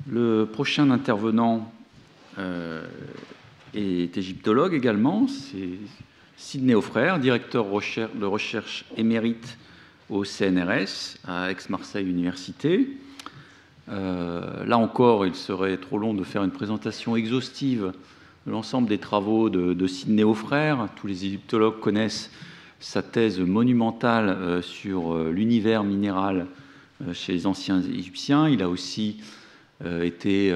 Le prochain intervenant est égyptologue également, c'est Sidney Aufrère, directeur de recherche émérite au CNRS à Aix-Marseille Université. Là encore, il serait trop long de faire une présentation exhaustive de l'ensemble des travaux de Sidney Aufrère. Tous les égyptologues connaissent sa thèse monumentale sur l'univers minéral chez les anciens Égyptiens. Il a aussi été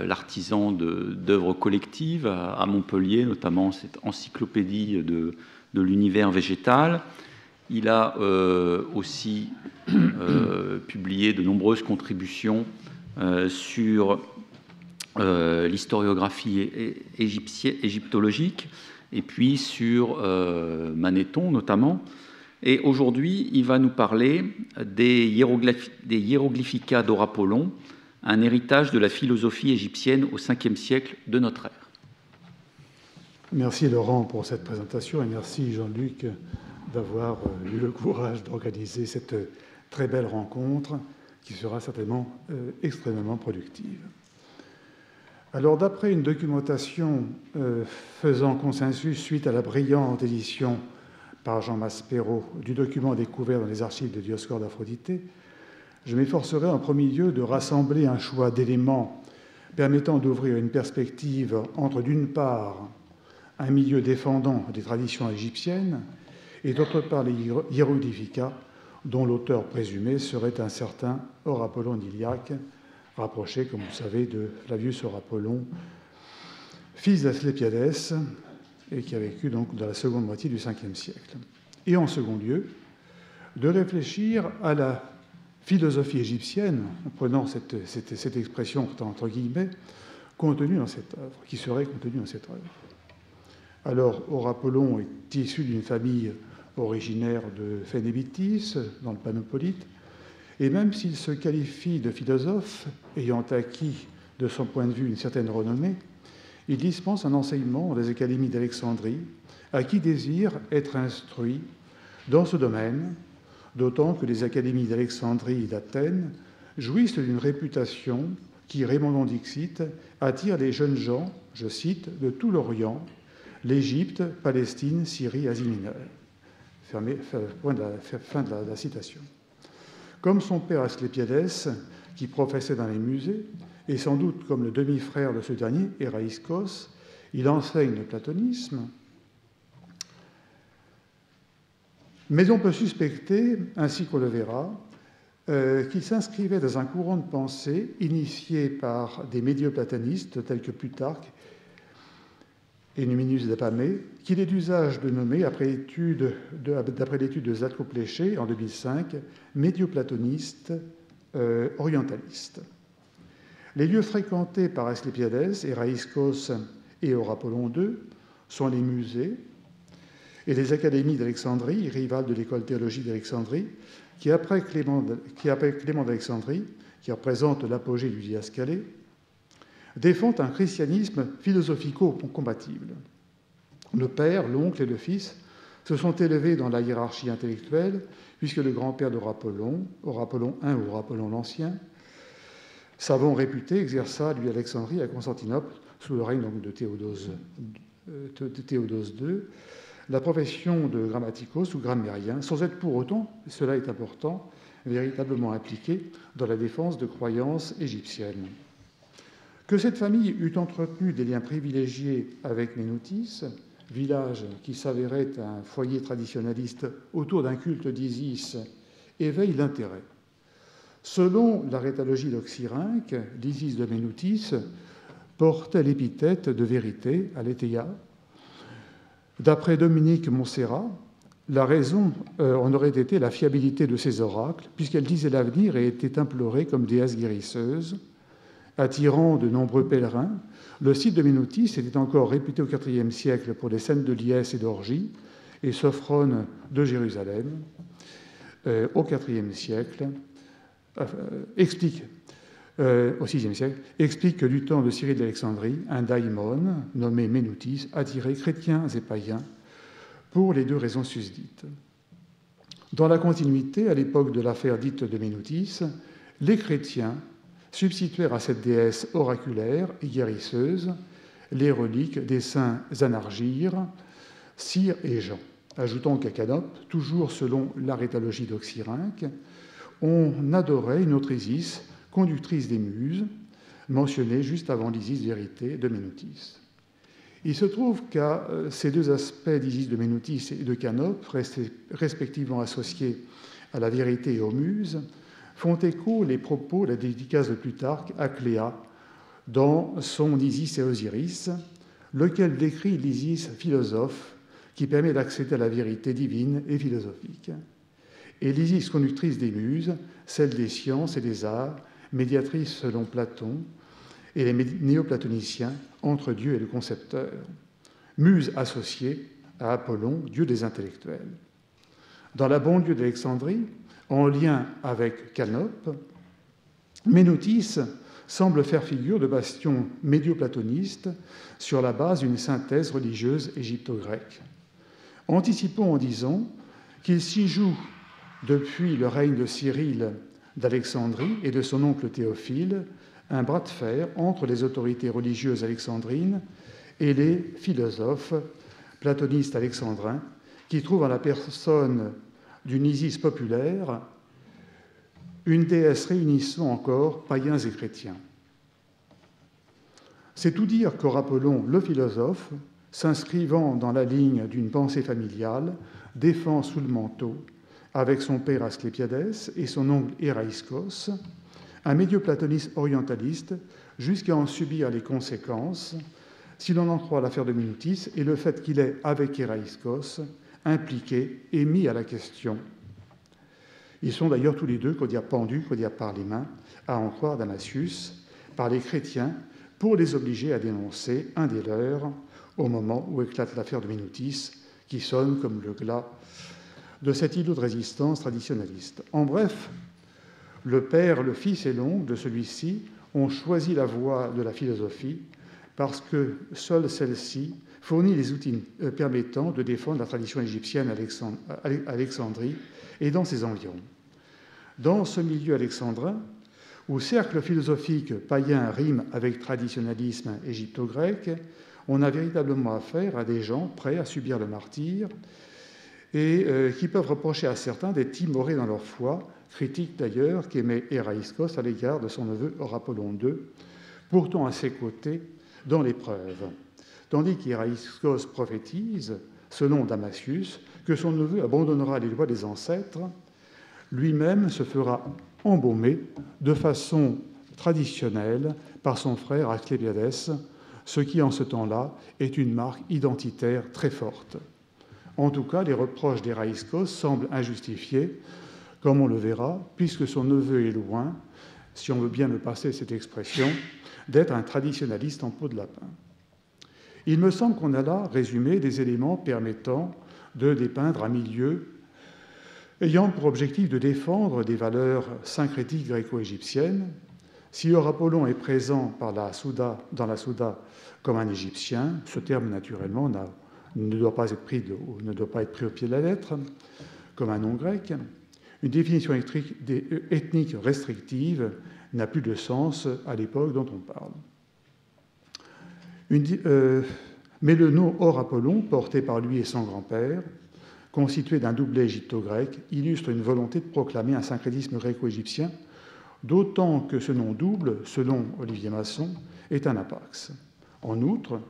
l'artisan d'œuvres collectives à Montpellier, notamment cette encyclopédie de l'univers végétal. Il a aussi publié de nombreuses contributions sur l'historiographie égyptologique et puis sur Manéthon notamment. Et aujourd'hui, il va nous parler des hiéroglyphica d'Horapollon, un héritage de la philosophie égyptienne au 5e siècle de notre ère. Merci Laurent pour cette présentation et merci Jean-Luc d'avoir eu le courage d'organiser cette très belle rencontre qui sera certainement extrêmement productive. Alors, d'après une documentation faisant consensus suite à la brillante édition par Jean Maspero du document découvert dans les archives de Dioscorde d'Aphroditê, je m'efforcerai en premier lieu de rassembler un choix d'éléments permettant d'ouvrir une perspective entre, d'une part, un milieu défendant des traditions égyptiennes et, d'autre part, les hiéroglyphica, dont l'auteur présumé serait un certain Horapollon d'Iliaque, rapproché, comme vous savez, de Flavius Horapollon, fils d'Asclépiades, et qui a vécu donc dans la seconde moitié du Ve siècle. Et en second lieu, de réfléchir à la philosophie égyptienne, en prenant cette expression entre guillemets, contenue dans cette œuvre, qui serait contenue dans cette œuvre. Alors, Horapollon est issu d'une famille originaire de Phénébitis, dans le Panopolite, et même s'il se qualifie de philosophe, ayant acquis de son point de vue une certaine renommée, il dispense un enseignement dans les académies d'Alexandrie à qui désire être instruit dans ce domaine, d'autant que les académies d'Alexandrie et d'Athènes jouissent d'une réputation qui, Raymond Dixit, attire les jeunes gens, je cite, de tout l'Orient, l'Égypte, Palestine, Syrie, Asie mineure. Fin de la citation. Comme son père Asclépiades, qui professait dans les musées, et sans doute comme le demi-frère de ce dernier, Héraïskos, il enseigne le platonisme. Mais on peut suspecter, ainsi qu'on le verra, qu'il s'inscrivait dans un courant de pensée initié par des médioplatonistes tels que Plutarque et Numinus d'Apamée, qu'il est d'usage de nommer, d'après l'étude de Zlatko Pléché en 2005, médioplatoniste orientaliste. Les lieux fréquentés par Asclépiades, Héraïskos et Horapollon II sont les musées et les académies d'Alexandrie, rivales de l'école théologique d'Alexandrie, qui après Clément d'Alexandrie, qui représente l'apogée du diascalé, défendent un christianisme philosophico-compatible. Le père, l'oncle et le fils se sont élevés dans la hiérarchie intellectuelle, puisque le grand-père d'Horapollon, Horapollon I ou Horapollon l'Ancien, savant réputé, exerça, lui, à Alexandrie, à Constantinople, sous le règne donc de Théodose II, la profession de grammaticos ou grammairien, sans être pour autant, cela est important, véritablement impliqué dans la défense de croyances égyptiennes. Que cette famille eût entretenu des liens privilégiés avec Ménoutis, village qui s'avérait un foyer traditionnaliste autour d'un culte d'Isis, éveille l'intérêt. Selon la rétalogie d'Oxyrhynque, l'Isis de Ménoutis portait l'épithète de vérité, aletheia. D'après Dominique Montserrat, la raison en aurait été la fiabilité de ses oracles, puisqu'elle disait l'avenir et était implorée comme déesse guérisseuse. Attirant de nombreux pèlerins, le site de Ménoutis était encore réputé au IVe siècle pour des scènes de liesse et d'orgie, et Sophrone de Jérusalem, au IVe siècle, explique au VIe siècle, explique que du temps de Cyril d'Alexandrie, un daimon nommé Ménoutis attirait chrétiens et païens pour les deux raisons susdites. Dans la continuité, à l'époque de l'affaire dite de Ménoutis, les chrétiens substituèrent à cette déesse oraculaire et guérisseuse les reliques des saints Anargyre, Cyr et Jean. Ajoutons qu'à Canope, toujours selon l'arétalogie d'Oxyrhynque, on adorait une autre Isis, conductrice des Muses, mentionnée juste avant l'Isis vérité de Ménoutis. Il se trouve qu'à ces deux aspects d'Isis de Ménoutis et de Canope, respectivement associés à la vérité et aux Muses, font écho les propos, la dédicace de Plutarque à Cléa dans son Isis et Osiris, lequel décrit l'Isis philosophe qui permet d'accéder à la vérité divine et philosophique, et l'Isis conductrice des Muses, celle des sciences et des arts, médiatrice selon Platon et les néoplatoniciens entre Dieu et le concepteur, muse associée à Apollon, dieu des intellectuels. Dans la banlieue d'Alexandrie, en lien avec Canope, Ménoutis semble faire figure de bastion médioplatoniste sur la base d'une synthèse religieuse égypto-grecque. Anticipons en disant qu'il s'y joue, depuis le règne de Cyril d'Alexandrie et de son oncle Théophile, un bras de fer entre les autorités religieuses alexandrines et les philosophes platonistes alexandrins qui trouvent en la personne d'une Isis populaire une déesse réunissant encore païens et chrétiens. C'est tout dire qu'Or Apollon, le philosophe, s'inscrivant dans la ligne d'une pensée familiale, défend sous le manteau, avec son père Asclépiadès et son oncle Héraïskos, un médioplatoniste orientaliste jusqu'à en subir les conséquences, si l'on en croit l'affaire de Ménoutis et le fait qu'il est, avec Héraïskos, impliqué et mis à la question. Ils sont d'ailleurs tous les deux pendus par les mains, à en croire Damasius, par les chrétiens pour les obliger à dénoncer un des leurs au moment où éclate l'affaire de Ménoutis, qui sonne comme le glas de cet îlot de résistance traditionnaliste. En bref, le père, le fils et l'oncle de celui-ci ont choisi la voie de la philosophie parce que seule celle-ci fournit les outils permettant de défendre la tradition égyptienne à Alexandrie et dans ses environs. Dans ce milieu alexandrin, où cercle philosophique païen rime avec traditionnalisme égypto-grec, on a véritablement affaire à des gens prêts à subir le martyre et qui peuvent reprocher à certains d'être timorés dans leur foi, critique d'ailleurs qu'émet Héraïskos à l'égard de son neveu Or Apollon II, pourtant à ses côtés dans l'épreuve. Tandis qu'Héraïskos prophétise, selon Damasius, que son neveu abandonnera les lois des ancêtres, lui-même se fera embaumer de façon traditionnelle par son frère Asclépiadès, ce qui en ce temps-là est une marque identitaire très forte. En tout cas, les reproches d'Héraïskos semblent injustifiés, comme on le verra, puisque son neveu est loin, si on veut bien me passer cette expression, d'être un traditionnaliste en peau de lapin. Il me semble qu'on a là résumé des éléments permettant de dépeindre un milieu ayant pour objectif de défendre des valeurs syncrétiques gréco-égyptiennes. Si Or Apollon est présent dans la Souda comme un Égyptien, ce terme naturellement ne doit pas être pris au pied de la lettre, comme un nom grec. Une définition ethnique restrictive n'a plus de sens à l'époque dont on parle. Mais le nom Or Apollon, porté par lui et son grand-père, constitué d'un doublet égypto-grec, illustre une volonté de proclamer un syncrétisme gréco-égyptien, d'autant que ce nom double, selon Olivier Masson, est un apax. En outre,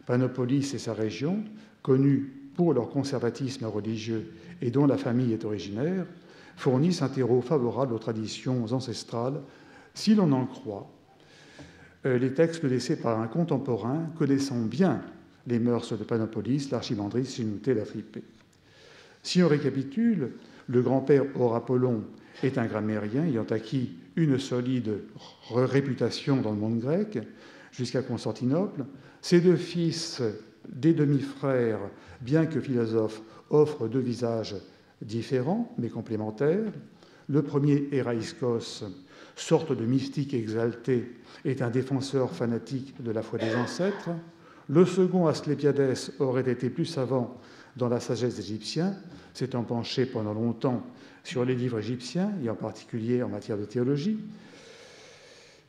Panopolis et sa région, connus pour leur conservatisme religieux et dont la famille est originaire, fournissent un terreau favorable aux traditions ancestrales, si l'on en croit les textes laissés par un contemporain connaissant bien les mœurs de Panopolis, l'archimandrite Sinouté l'Afrippé. Si on récapitule, le grand-père Or Apollon est un grammairien ayant acquis une solide réputation dans le monde grec jusqu'à Constantinople. Ses deux fils, des demi-frères, bien que philosophes, offrent deux visages différents mais complémentaires. Le premier, Héraïskos, sorte de mystique exalté, est un défenseur fanatique de la foi des ancêtres. Le second, Asclépiadès, aurait été plus savant dans la sagesse des Égyptiens, s'étant penché pendant longtemps sur les livres égyptiens, et en particulier en matière de théologie.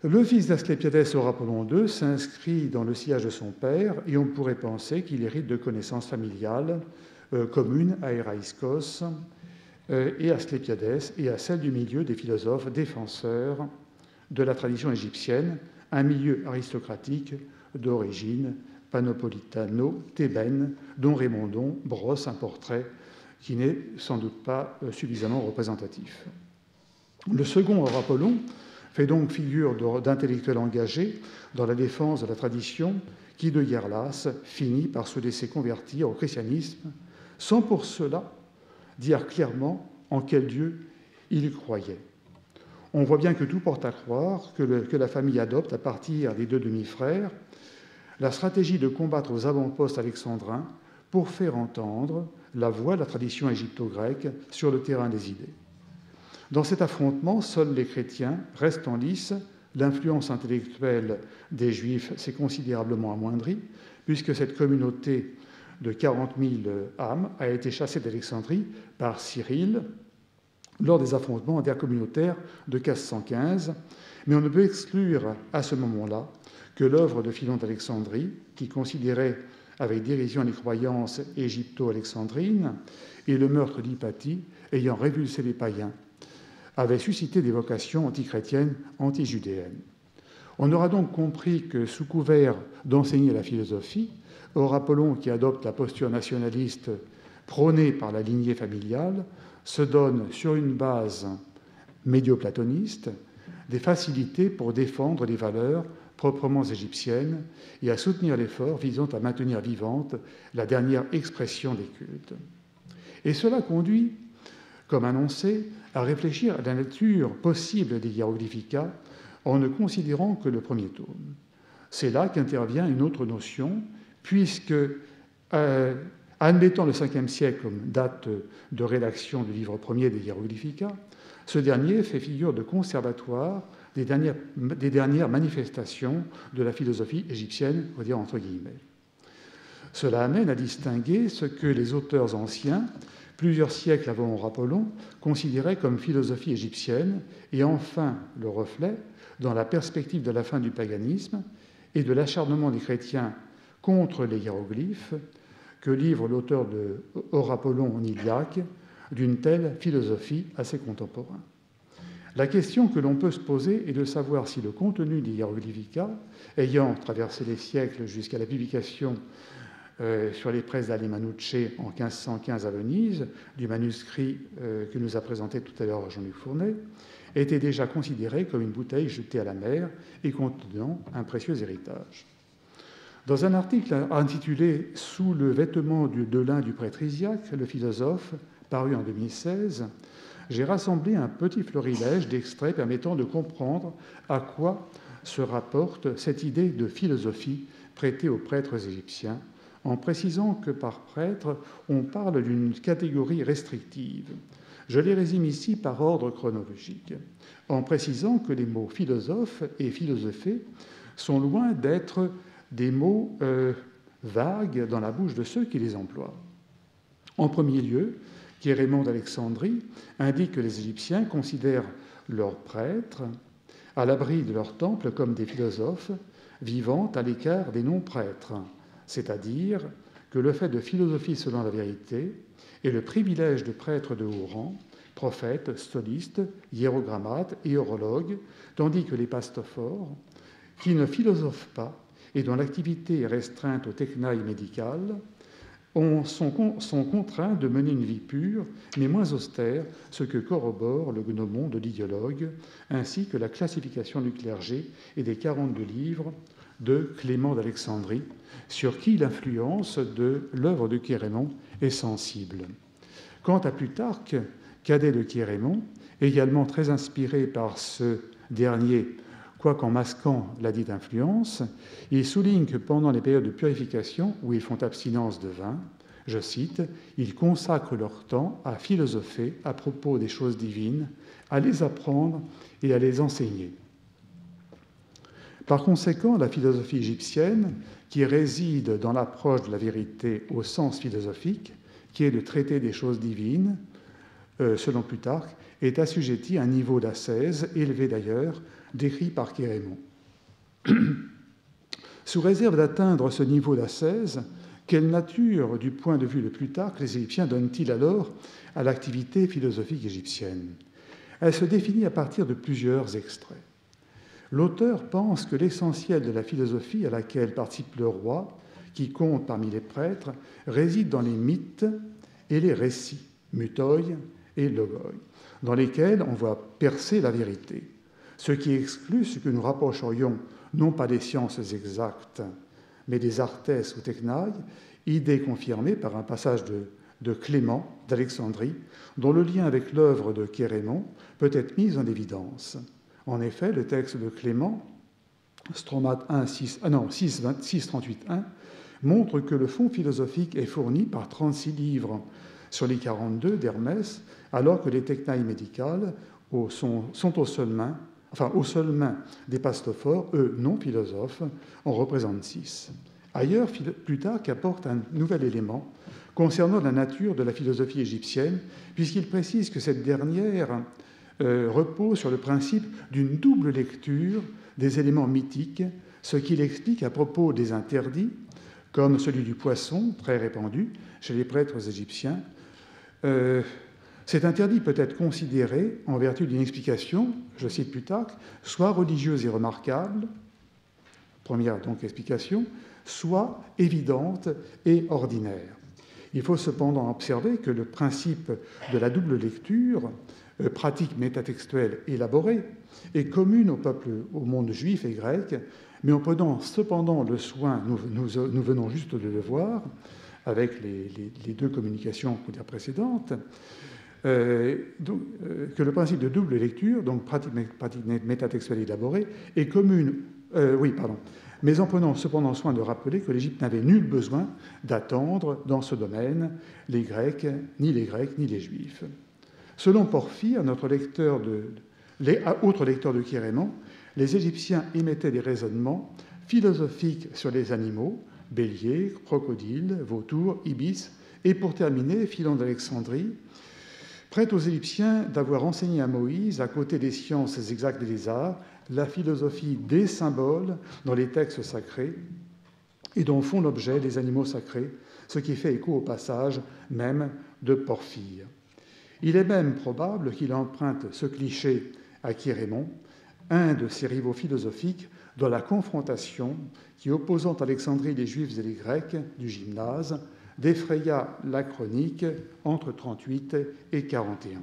Le fils d'Asclépiadès, Aurapollon II, s'inscrit dans le sillage de son père et on pourrait penser qu'il hérite de connaissances familiales communes à Éraïskos et Asclépiadès et à celle du milieu des philosophes défenseurs de la tradition égyptienne, un milieu aristocratique d'origine panopolitano-thébaine, dont Raymondon brosse un portrait qui n'est sans doute pas suffisamment représentatif. Le second Aurapollon fait donc figure d'intellectuel engagé dans la défense de la tradition qui, de guerre lasse, finit par se laisser convertir au christianisme, sans pour cela dire clairement en quel Dieu il croyait. On voit bien que tout porte à croire que la famille adopte, à partir des deux demi-frères, la stratégie de combattre aux avant-postes alexandrins pour faire entendre la voix de la tradition égypto-grecque sur le terrain des idées. Dans cet affrontement, seuls les chrétiens restent en lice. L'influence intellectuelle des Juifs s'est considérablement amoindrie, puisque cette communauté de 40 000 âmes a été chassée d'Alexandrie par Cyril lors des affrontements intercommunautaires de 1515. Mais on ne peut exclure à ce moment-là que l'œuvre de Philon d'Alexandrie, qui considérait avec dérision les croyances égypto-alexandrines et le meurtre d'Hypatie ayant révulsé les païens, avait suscité des vocations antichrétiennes, anti-judéennes. On aura donc compris que, sous couvert d'enseigner la philosophie, Aurapollon, qui adopte la posture nationaliste prônée par la lignée familiale, se donne, sur une base médio-platoniste, des facilités pour défendre les valeurs proprement égyptiennes et à soutenir l'effort visant à maintenir vivante la dernière expression des cultes. Et cela conduit, comme annoncé, à réfléchir à la nature possible des hiéroglyphica en ne considérant que le premier tome. C'est là qu'intervient une autre notion, puisque, admettant le 5e siècle comme date de rédaction du livre premier des hiéroglyphica, ce dernier fait figure de conservatoire des dernières manifestations de la philosophie égyptienne, on va dire entre guillemets. Cela amène à distinguer ce que les auteurs anciens, plusieurs siècles avant Aurapollon, considéraient comme philosophie égyptienne, et enfin le reflet, dans la perspective de la fin du paganisme et de l'acharnement des chrétiens contre les hiéroglyphes, que livre l'auteur de Aurapollon en Iliaque, d'une telle philosophie à ses contemporains. La question que l'on peut se poser est de savoir si le contenu des hiéroglyphica, ayant traversé les siècles jusqu'à la publication sur les presses d'Alemannucce en 1515 à Venise, du manuscrit que nous a présenté tout à l'heure Jean-Luc Fournet, était déjà considéré comme une bouteille jetée à la mer et contenant un précieux héritage. Dans un article intitulé « Sous le vêtement de lin du prêtre Isiaque, le philosophe », paru en 2016, j'ai rassemblé un petit florilège d'extraits permettant de comprendre à quoi se rapporte cette idée de philosophie prêtée aux prêtres égyptiens, en précisant que par prêtre, on parle d'une catégorie restrictive. Je les résume ici par ordre chronologique, en précisant que les mots philosophe et philosophé sont loin d'être des mots vagues dans la bouche de ceux qui les emploient. En premier lieu, Raymond d'Alexandrie indique que les Égyptiens considèrent leurs prêtres à l'abri de leur temple comme des philosophes vivant à l'écart des non-prêtres, c'est-à-dire que le fait de philosophie selon la vérité est le privilège de prêtres de haut rang, prophètes, stolistes, hiérogrammates et horologues, tandis que les pastophores, qui ne philosophent pas et dont l'activité est restreinte aux technailles médicales, sont contraints de mener une vie pure, mais moins austère, ce que corrobore le gnomon de l'idiologue, ainsi que la classification du clergé et des 42 livres de Clément d'Alexandrie, sur qui l'influence de l'œuvre de Chérémon est sensible. Quant à Plutarque, cadet de Chérémon, également très inspiré par ce dernier, quoiqu'en masquant la dite influence, il souligne que pendant les périodes de purification où ils font abstinence de vin, je cite, « ils consacrent leur temps à philosopher à propos des choses divines, à les apprendre et à les enseigner. » Par conséquent, la philosophie égyptienne, qui réside dans l'approche de la vérité au sens philosophique, qui est de traiter des choses divines, selon Plutarque, est assujettie à un niveau d'ascèse élevé d'ailleurs décrit par Kérémon. Sous réserve d'atteindre ce niveau d'ascèse, quelle nature, du point de vue de Plutarque, les Égyptiens donnent-ils alors à l'activité philosophique égyptienne? Elle se définit à partir de plusieurs extraits. L'auteur pense que l'essentiel de la philosophie à laquelle participe le roi, qui compte parmi les prêtres, réside dans les mythes et les récits, mutoi et logoi, dans lesquels on voit percer la vérité, ce qui exclut ce que nous rapprocherions non pas des sciences exactes, mais des artès ou technailles, idée confirmée par un passage de Clément d'Alexandrie, dont le lien avec l'œuvre de Kérémon peut être mis en évidence. En effet, le texte de Clément, Stromate 638.1, montre que le fond philosophique est fourni par 36 livres sur les 42 d'Hermès, alors que les technailles médicales sont aux seules mains des pastophores, eux non philosophes, en représentent 6. Ailleurs, Plutarque apporte un nouvel élément concernant la nature de la philosophie égyptienne, puisqu'il précise que cette dernière repose sur le principe d'une double lecture des éléments mythiques, ce qu'il explique à propos des interdits, comme celui du poisson, très répandu chez les prêtres égyptiens. Cet interdit peut être considéré, en vertu d'une explication, je cite Plutarque, soit religieuse et remarquable, première donc explication, soit évidente et ordinaire. Il faut cependant observer que le principe de la double lecture, pratique métatextuelle élaborée, est commune au monde juif et grec, mais en prenant cependant le soin, nous venons juste de le voir, avec les deux communications précédentes, que le principe de double lecture, donc pratique métatextuelle élaborée, est commune, mais en prenant cependant soin de rappeler que l'Égypte n'avait nul besoin d'attendre dans ce domaine les Grecs, ni les Juifs. Selon Porphyre, autre lecteur de Kérémon, les Égyptiens émettaient des raisonnements philosophiques sur les animaux, béliers, crocodiles, vautours, ibis, et pour terminer, Philon d'Alexandrie, prête aux Égyptiens d'avoir enseigné à Moïse, à côté des sciences exactes et des arts, la philosophie des symboles dans les textes sacrés et dont font l'objet les animaux sacrés, ce qui fait écho au passage même de Porphyre. Il est même probable qu'il emprunte ce cliché à Kérémon, un de ses rivaux philosophiques, dans la confrontation qui, opposant Alexandrie les Juifs et les Grecs du gymnase, défraya la chronique entre 38 et 41.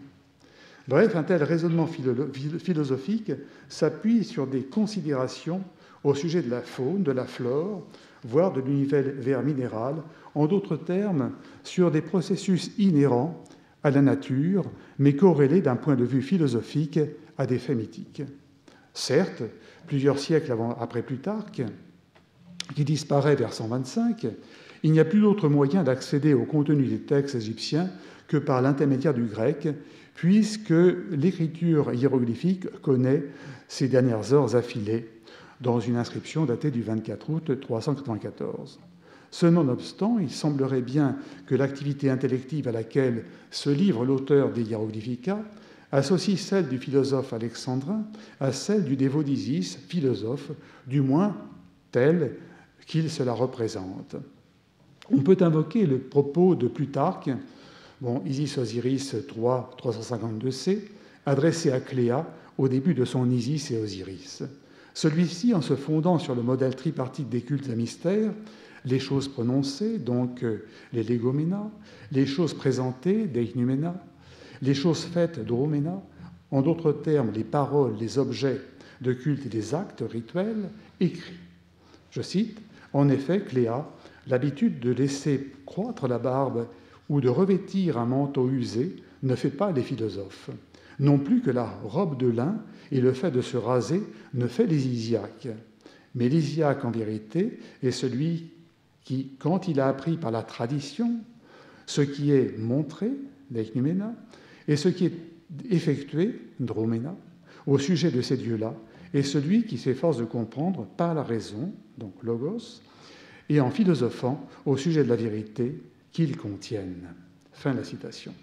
Bref, un tel raisonnement philosophique s'appuie sur des considérations au sujet de la faune, de la flore, voire de l'univers minéral, en d'autres termes, sur des processus inhérents à la nature, mais corrélés d'un point de vue philosophique à des faits mythiques. Certes, plusieurs siècles après Plutarque, qui disparaît vers 125, il n'y a plus d'autre moyen d'accéder au contenu des textes égyptiens que par l'intermédiaire du grec, puisque l'écriture hiéroglyphique connaît ses dernières heures affilées dans une inscription datée du 24 août 394. Ce nonobstant, il semblerait bien que l'activité intellective à laquelle se livre l'auteur des Hieroglyphica associe celle du philosophe alexandrin à celle du dévot d'Isis, philosophe, du moins tel qu'il se la représente. On peut invoquer le propos de Plutarque, Isis-Osiris 3, 352c, adressé à Cléa au début de son Isis et Osiris. Celui-ci, en se fondant sur le modèle tripartite des cultes à mystère, les choses prononcées, donc les légoména, les choses présentées, deichnuména, les choses faites, droména, en d'autres termes, les paroles, les objets de culte et les actes rituels, écrits. Je cite, « En effet, Cléa, l'habitude de laisser croître la barbe ou de revêtir un manteau usé ne fait pas les philosophes. Non plus que la robe de lin et le fait de se raser ne fait les Isiaques. Mais l'Isiaque, en vérité, est celui qui, quand il a appris par la tradition ce qui est montré, deichnuména, et ce qui est effectué, droména, au sujet de ces dieux-là, est celui qui s'efforce de comprendre par la raison, donc logos, et en philosophant au sujet de la vérité qu'ils contiennent. » Fin de la citation.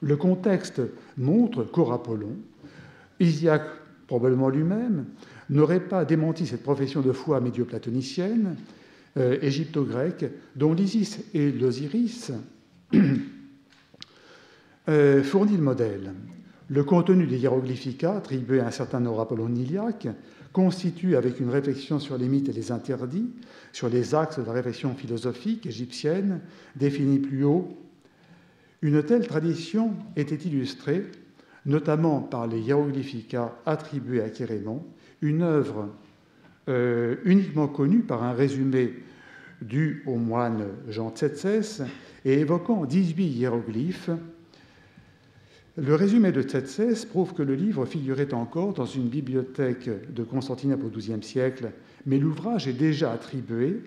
Le contexte montre qu'Apollon, Isiaque probablement lui-même, n'aurait pas démenti cette profession de foi médio-platonicienne, égypto-grecque, dont l'Isis et l'Osiris fournit le modèle. Le contenu des hiéroglyphica, attribué à un certain Apollon Iliaque, constitue, avec une réflexion sur les mythes et les interdits, sur les axes de la réflexion philosophique égyptienne, définie plus haut. Une telle tradition était illustrée, notamment par les hiéroglyphica attribués à Chérémon, une œuvre uniquement connue par un résumé dû au moine Jean Tsétsès et évoquant 18 hiéroglyphes. Le résumé de Tsétsès prouve que le livre figurait encore dans une bibliothèque de Constantinople au XIIe siècle, mais l'ouvrage est déjà attribué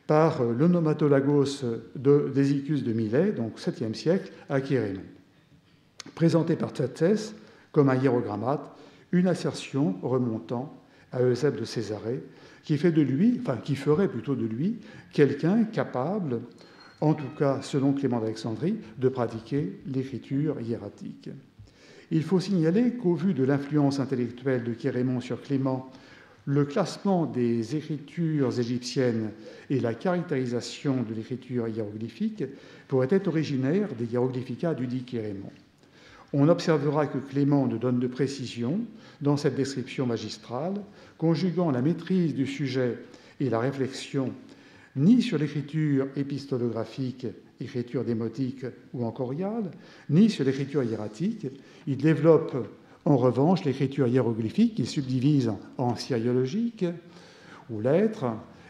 par l'onomatolagos d'Hésychus de Milet, donc 7e siècle, à Chérémon. Présenté par Tsétsès comme un hiérogrammate, une assertion remontant à Eusèbe de Césarée, qui ferait plutôt de lui quelqu'un capable, en tout cas selon Clément d'Alexandrie, de pratiquer l'écriture hiératique. Il faut signaler qu'au vu de l'influence intellectuelle de Chérémon sur Clément, le classement des écritures égyptiennes et la caractérisation de l'écriture hiéroglyphique pourraient être originaires des hiéroglyphica du dit Chérémon. On observera que Clément ne donne de précision dans cette description magistrale, conjuguant la maîtrise du sujet et la réflexion ni sur l'écriture épistolographique, écriture démotique ou encoriale, ni sur l'écriture hiératique. Il développe en revanche l'écriture hiéroglyphique qu'il subdivise en syriologique ou lettres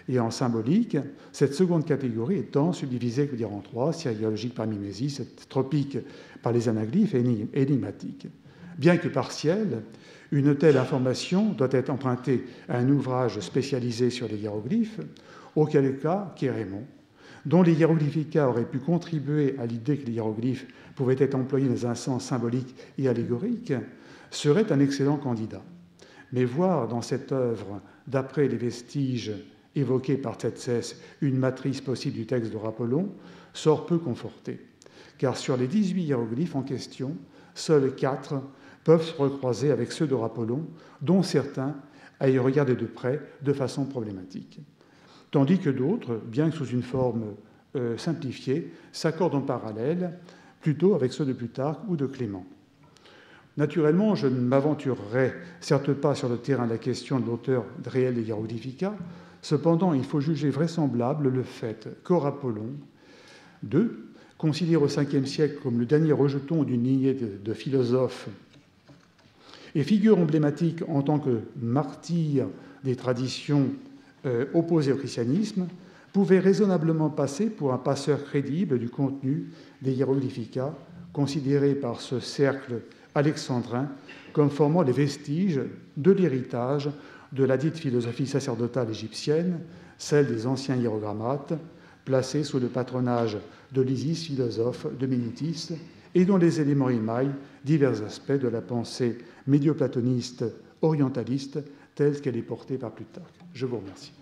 et en symbolique, cette seconde catégorie étant subdivisée en trois, syriologique par mimésis, tropique par les anaglyphes et énigmatique. Bien que partielle, une telle information doit être empruntée à un ouvrage spécialisé sur les hiéroglyphes, auquel cas Chérémon, dont les hiéroglyphica auraient pu contribuer à l'idée que les hiéroglyphes pouvaient être employés dans un sens symbolique et allégorique, serait un excellent candidat. Mais voir dans cette œuvre, d'après les vestiges évoqués par Tsétsès, une matrice possible du texte de Apollon, sort peu conforté, car sur les 18 hiéroglyphes en question, seuls 4 peuvent se recroiser avec ceux d'Apollon, dont certains à y regarder de près de façon problématique. Tandis que d'autres, bien que sous une forme simplifiée, s'accordent en parallèle plutôt avec ceux de Plutarque ou de Clément. Naturellement, je ne m'aventurerai certes pas sur le terrain de la question de l'auteur réel des hiéroglyphica, cependant il faut juger vraisemblable le fait qu'Apollon II, considéré au 5e siècle comme le dernier rejeton d'une lignée de philosophes et figure emblématique en tant que martyr des traditions opposées au christianisme, pouvait raisonnablement passer pour un passeur crédible du contenu des hiéroglyphica, considérés par ce cercle alexandrin comme formant les vestiges de l'héritage de la dite philosophie sacerdotale égyptienne, celle des anciens hiérogrammates, placés sous le patronage de l'Isis philosophe de Ménitis, et dont les éléments émaillent divers aspects de la pensée médio-platoniste orientaliste telle qu'elle est portée par Plutarque. Je vous remercie.